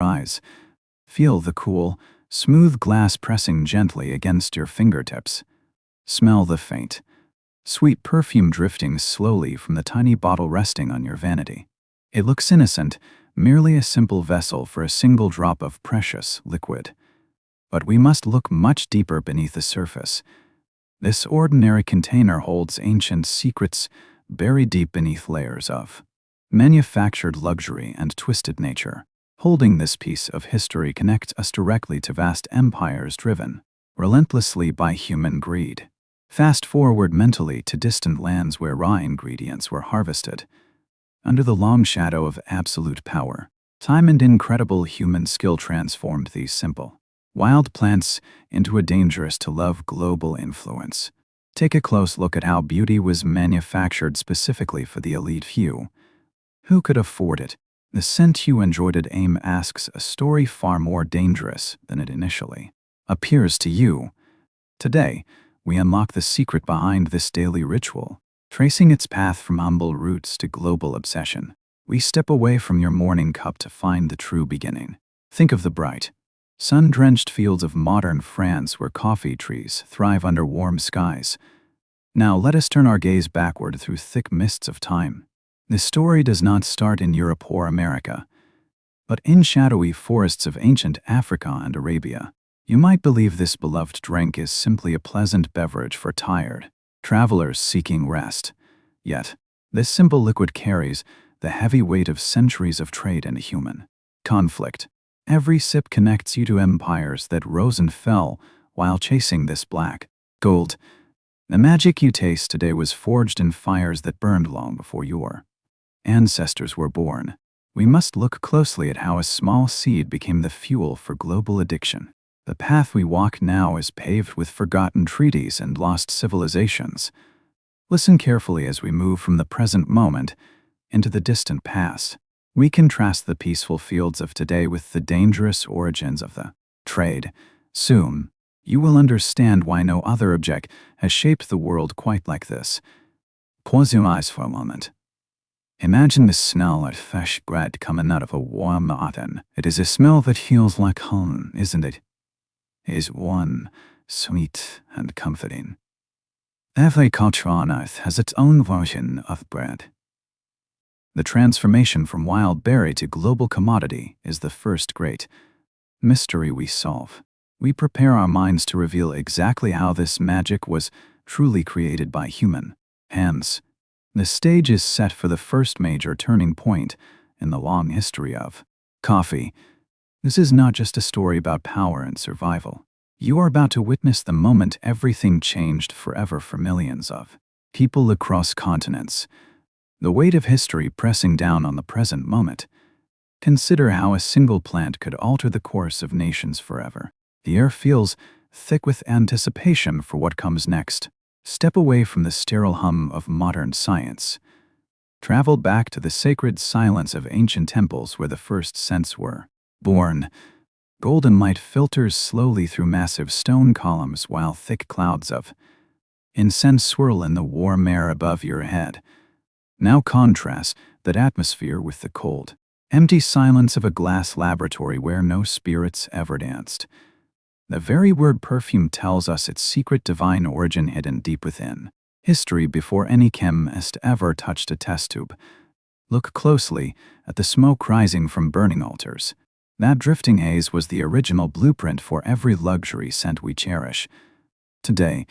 eyes. Feel the cool, smooth glass pressing gently against your fingertips. Smell the faint, sweet perfume drifting slowly from the tiny bottle resting on your vanity. It looks innocent, merely a simple vessel for a single drop of precious liquid. But we must look much deeper beneath the surface. This ordinary container holds ancient secrets buried deep beneath layers of manufactured luxury and twisted nature. Holding this piece of history connects us directly to vast empires driven relentlessly by human greed. Fast forward mentally to distant lands where raw ingredients were harvested under the long shadow of absolute power. Time and incredible human skill transformed these simple, wild plants into a dangerous-to-love global influence. Take a close look at how beauty was manufactured specifically for the elite few. Who could afford it? The scent you enjoyed at AIM asks a story far more dangerous than it initially appears to you. Today, we unlock the secret behind this daily ritual, tracing its path from humble roots to global obsession. We step away from your morning cup to find the true beginning. Think of the bright, sun-drenched fields of modern France where coffee trees thrive under warm skies. Now let us turn our gaze backward through thick mists of time. This story does not start in Europe or America, but in shadowy forests of ancient Africa and Arabia. You might believe this beloved drink is simply a pleasant beverage for tired travelers seeking rest. Yet, this simple liquid carries the heavy weight of centuries of trade and human conflict. Every sip connects you to empires that rose and fell while chasing this black gold. The magic you taste today was forged in fires that burned long before your ancestors were born. We must look closely at how a small seed became the fuel for global addiction. The path we walk now is paved with forgotten treaties and lost civilizations. Listen carefully as we move from the present moment into the distant past. We contrast the peaceful fields of today with the dangerous origins of the trade. Soon, you will understand why no other object has shaped the world quite like this. Close your eyes for a moment. Imagine the smell of fresh bread coming out of a warm oven. It is a smell that feels like home, isn't it? It is warm, sweet, and comforting. Every culture on earth has its own version of bread. The transformation from wild berry to global commodity is the first great mystery we solve. We prepare our minds to reveal exactly how this magic was truly created by human hands. The stage is set for the first major turning point in the long history of coffee. This is not just a story about power and survival. You are about to witness the moment everything changed forever for millions of people across continents. The weight of history pressing down on the present moment. Consider how a single plant could alter the course of nations forever. The air feels thick with anticipation for what comes next. Step away from the sterile hum of modern science. Travel back to the sacred silence of ancient temples where the first scents were born. Golden light filters slowly through massive stone columns while thick clouds of incense swirl in the warm air above your head. Now contrast that atmosphere with the cold, empty silence of a glass laboratory where no spirits ever danced. The very word perfume tells us its secret divine origin hidden deep within history before any chemist ever touched a test tube. Look closely at the smoke rising from burning altars. That drifting haze was the original blueprint for every luxury scent we cherish. Today,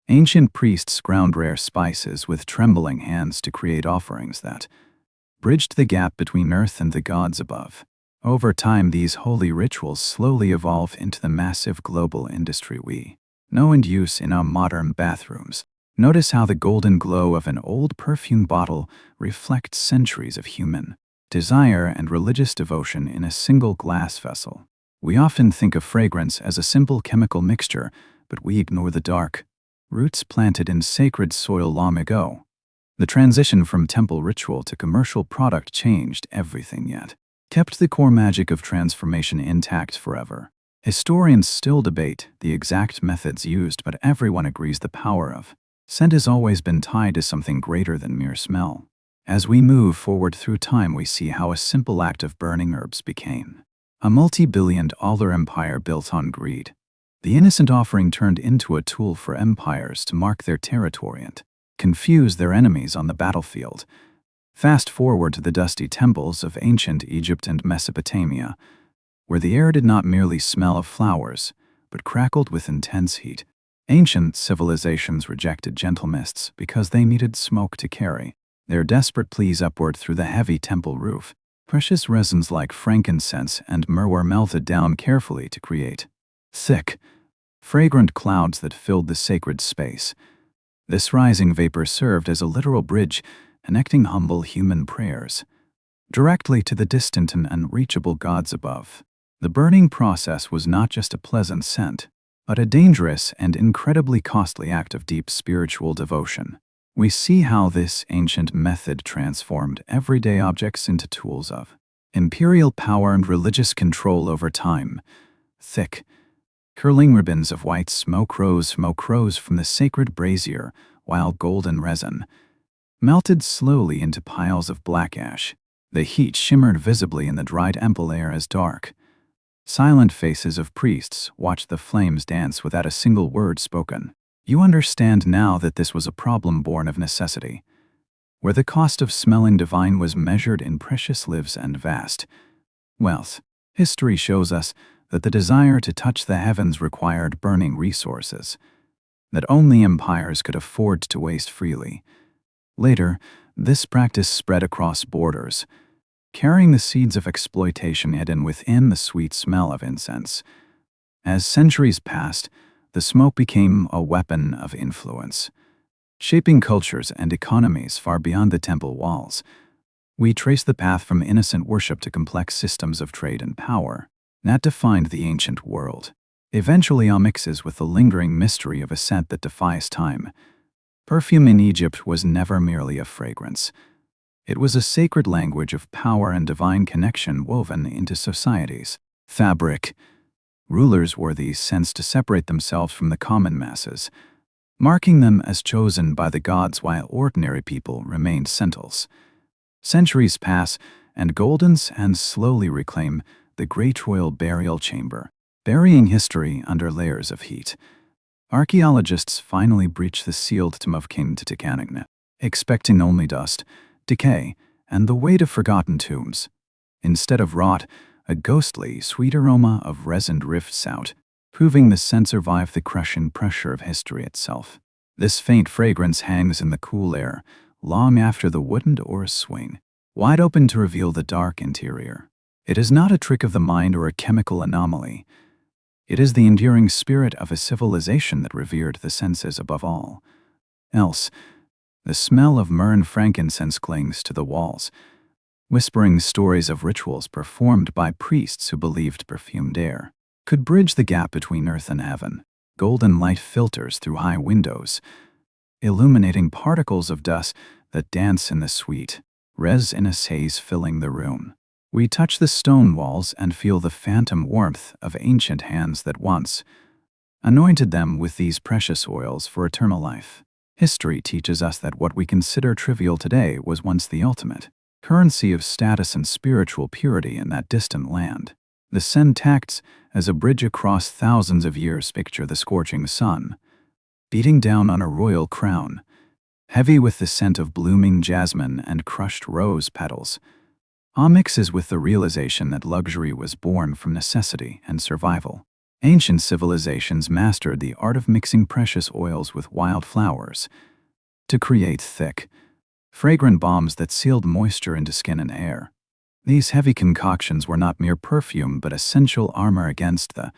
ancient priests ground rare spices with trembling hands to create offerings that bridged the gap between earth and the gods above. Over time, these holy rituals slowly evolve into the massive global industry we know and use in our modern bathrooms. Notice how the golden glow of an old perfume bottle reflects centuries of human desire and religious devotion in a single glass vessel. We often think of fragrance as a simple chemical mixture, but we ignore the dark roots planted in sacred soil long ago. The transition from temple ritual to commercial product changed everything yet kept the core magic of transformation intact forever. Historians still debate the exact methods used, but everyone agrees the power of scent has always been tied to something greater than mere smell. As we move forward through time, we see how a simple act of burning herbs became A multi-billion-dollar empire built on greed. The innocent offering turned into a tool for empires to mark their territory and confuse their enemies on the battlefield. Fast forward to the dusty temples of ancient Egypt and Mesopotamia, where the air did not merely smell of flowers, but crackled with intense heat. Ancient civilizations rejected gentle mists because they needed smoke to carry their desperate pleas upward through the heavy temple roof. Precious resins like frankincense and myrrh were melted down carefully to create thick, fragrant clouds that filled the sacred space. This rising vapor served as a literal bridge, connecting humble human prayers directly to the distant and unreachable gods above. The burning process was not just a pleasant scent, but a dangerous and incredibly costly act of deep spiritual devotion. We see how this ancient method transformed everyday objects into tools of imperial power and religious control over time. Thick, curling ribbons of white smoke rose from the sacred brazier, while golden resin melted slowly into piles of black ash. The heat shimmered visibly in the dry temple air as dark, silent faces of priests watched the flames dance without a single word spoken. You understand now that this was a problem born of necessity, where the cost of smelling divine was measured in precious lives and vast wealth. History shows us that the desire to touch the heavens required burning resources that only empires could afford to waste freely. Later, this practice spread across borders, carrying the seeds of exploitation hidden within the sweet smell of incense. As centuries passed, the smoke became a weapon of influence, shaping cultures and economies far beyond the temple walls. We trace the path from innocent worship to complex systems of trade and power that defined the ancient world. Eventually, all mixes with the lingering mystery of a scent that defies time. Perfume in Egypt was never merely a fragrance. It was a sacred language of power and divine connection woven into society's fabric. Rulers wore these scents to separate themselves from the common masses, marking them as chosen by the gods while ordinary people remained sentals. Centuries pass, and golden sands slowly reclaim the great royal burial chamber, burying history under layers of heat. Archaeologists finally breach the sealed tomb of King Tutankhamun, expecting only dust, decay, and the weight of forgotten tombs. Instead of rot, a ghostly, sweet aroma of resin drifts out, proving the scent survived the crushing pressure of history itself. This faint fragrance hangs in the cool air, long after the wooden doors swing wide open to reveal the dark interior. It is not a trick of the mind or a chemical anomaly. It is the enduring spirit of a civilization that revered the senses above all else. The smell of myrrh and frankincense clings to the walls, whispering stories of rituals performed by priests who believed perfumed air could bridge the gap between earth and heaven. Golden light filters through high windows, illuminating particles of dust that dance in the sweet, resinous haze filling the room. We touch the stone walls and feel the phantom warmth of ancient hands that once anointed them with these precious oils for eternal life. History teaches us that what we consider trivial today was once the ultimate currency of status and spiritual purity in that distant land. The scent acts as a bridge across thousands of years. Picture the scorching sun, beating down on a royal crown, heavy with the scent of blooming jasmine and crushed rose petals. All mixes with the realization that luxury was born from necessity and survival. Ancient civilizations mastered the art of mixing precious oils with wild flowers to create thick, fragrant balms that sealed moisture into skin and air. These heavy concoctions were not mere perfume but essential armor against the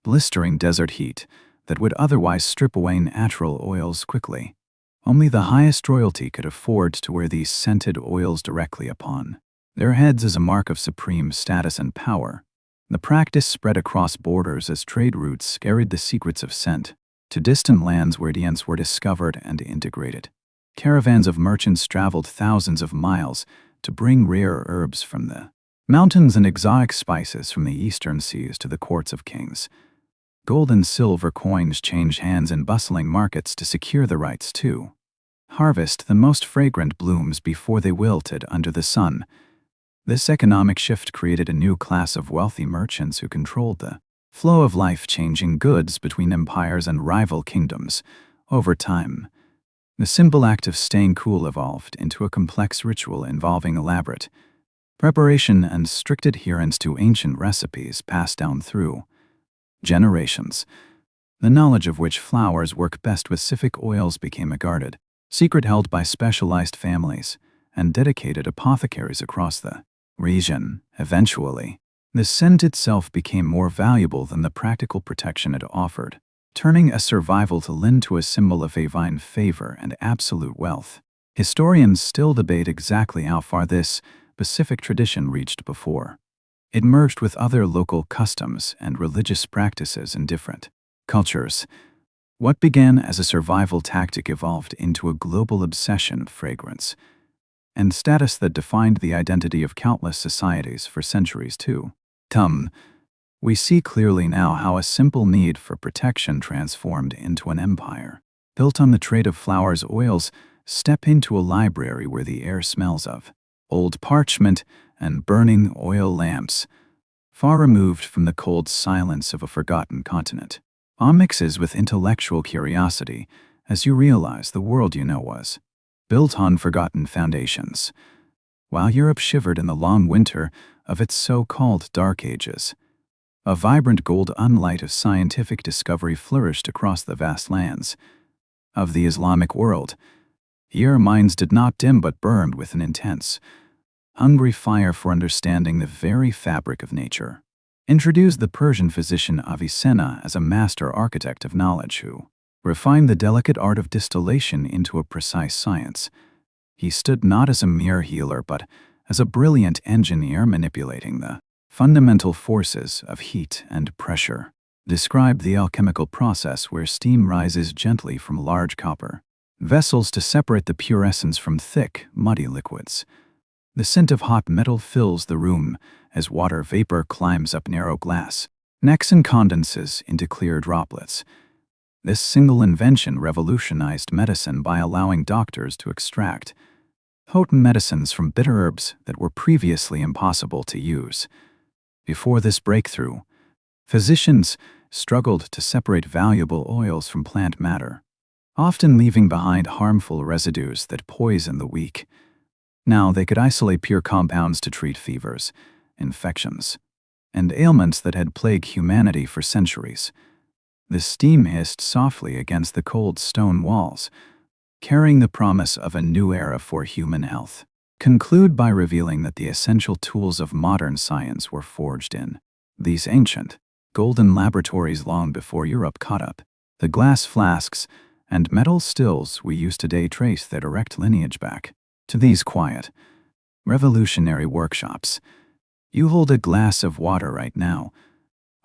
blistering desert heat that would otherwise strip away natural oils quickly. Only the highest royalty could afford to wear these scented oils directly upon their heads as a mark of supreme status and power. The practice spread across borders as trade routes carried the secrets of scent to distant lands where ingredients were discovered and integrated. Caravans of merchants traveled thousands of miles to bring rare herbs from the mountains and exotic spices from the eastern seas to the courts of kings. Gold and silver coins changed hands in bustling markets to secure the rights to harvest the most fragrant blooms before they wilted under the sun. This economic shift created a new class of wealthy merchants who controlled the flow of life-changing goods between empires and rival kingdoms. Over time, the simple act of staying cool evolved into a complex ritual involving elaborate preparation and strict adherence to ancient recipes passed down through generations, the knowledge of which flowers work best with specific oils became a guarded secret held by specialized families and dedicated apothecaries across the region. Eventually, the scent itself became more valuable than the practical protection it offered, turning a survival to into a symbol of divine favor and absolute wealth. Historians still debate exactly how far this specific tradition reached before it merged with other local customs and religious practices in different cultures. What began as a survival tactic evolved into a global obsession of fragrance and status that defined the identity of countless societies for centuries to come. We see clearly now how a simple need for protection transformed into an empire. Built on the trade of flowers, oils, step into a library where the air smells of old parchment and burning oil lamps, far removed from the cold silence of a forgotten continent. Awe mixes with intellectual curiosity as you realize the world you know was built on forgotten foundations. While Europe shivered in the long winter of its so-called Dark Ages, a vibrant golden light of scientific discovery flourished across the vast lands of the Islamic world. Here minds did not dim but burned with an intense, hungry fire for understanding the very fabric of nature. Introduced the Persian physician Avicenna as a master architect of knowledge who refined the delicate art of distillation into a precise science. He stood not as a mere healer but as a brilliant engineer manipulating the fundamental forces of heat and pressure. Described the alchemical process where steam rises gently from large copper vessels to separate the pure essence from thick, muddy liquids. The scent of hot metal fills the room as water vapor climbs up narrow glass necks and condenses into clear droplets. This single invention revolutionized medicine by allowing doctors to extract potent medicines from bitter herbs that were previously impossible to use. Before this breakthrough, physicians struggled to separate valuable oils from plant matter, often leaving behind harmful residues that poison the weak. Now they could isolate pure compounds to treat fevers, infections, and ailments that had plagued humanity for centuries. The steam hissed softly against the cold stone walls, carrying the promise of a new era for human health. Conclude by revealing that the essential tools of modern science were forged in these ancient, golden laboratories long before Europe caught up. The glass flasks and metal stills we use today trace their direct lineage back to these quiet, revolutionary workshops. You hold a glass of water right now,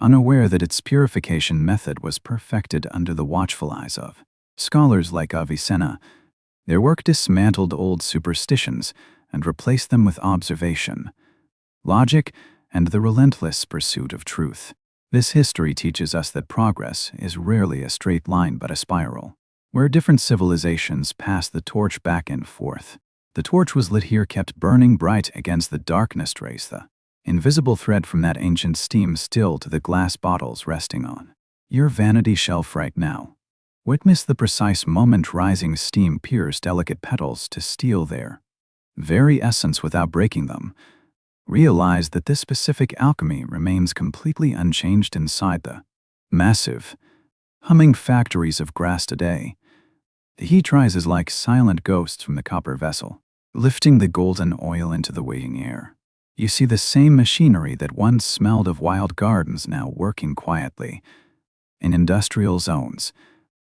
unaware that its purification method was perfected under the watchful eyes of scholars like Avicenna. Their work dismantled old superstitions and replaced them with observation, logic, and the relentless pursuit of truth. This history teaches us that progress is rarely a straight line but a spiral, where different civilizations pass the torch back and forth. The torch was lit here, kept burning bright against the darkness, trace the invisible thread from that ancient steam still to the glass bottles resting on your vanity shelf right now. Witness the precise moment rising steam pierced delicate petals to steal their very essence without breaking them. Realize that this specific alchemy remains completely unchanged inside the massive, humming factories of Grasse today. The heat rises like silent ghosts from the copper vessel, lifting the golden oil into the waiting air. You see the same machinery that once smelled of wild gardens now working quietly in industrial zones.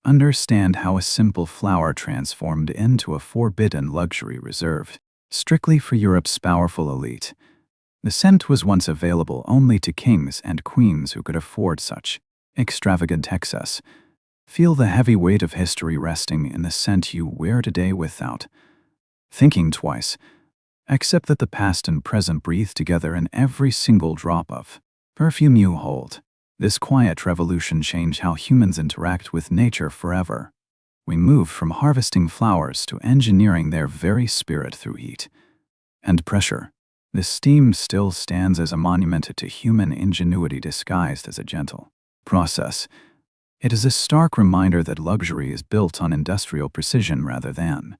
Understand how a simple flower transformed into a forbidden luxury reserved strictly for Europe's powerful elite. The scent was once available only to kings and queens who could afford such extravagant excess. Feel the heavy weight of history resting in the scent you wear today without thinking twice. Accept that the past and present breathe together in every single drop of perfume you hold. This quiet revolution changed how humans interact with nature forever. We moved from harvesting flowers to engineering their very spirit through heat and pressure. The steam still stands as a monument to human ingenuity disguised as a gentle process. It is a stark reminder that luxury is built on industrial precision rather than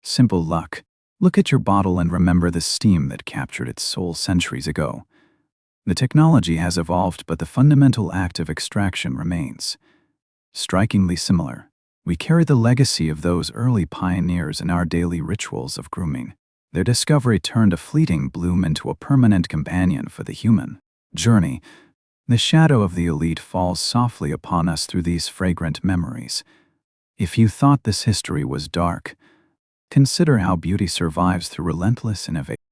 simple luck. Look at your bottle and remember the steam that captured its soul centuries ago. The technology has evolved, but the fundamental act of extraction remains strikingly similar. We carry the legacy of those early pioneers in our daily rituals of grooming. Their discovery turned a fleeting bloom into a permanent companion for the human journey. The shadow of the elite falls softly upon us through these fragrant memories. If you thought this history was dark, consider how beauty survives through relentless innovation.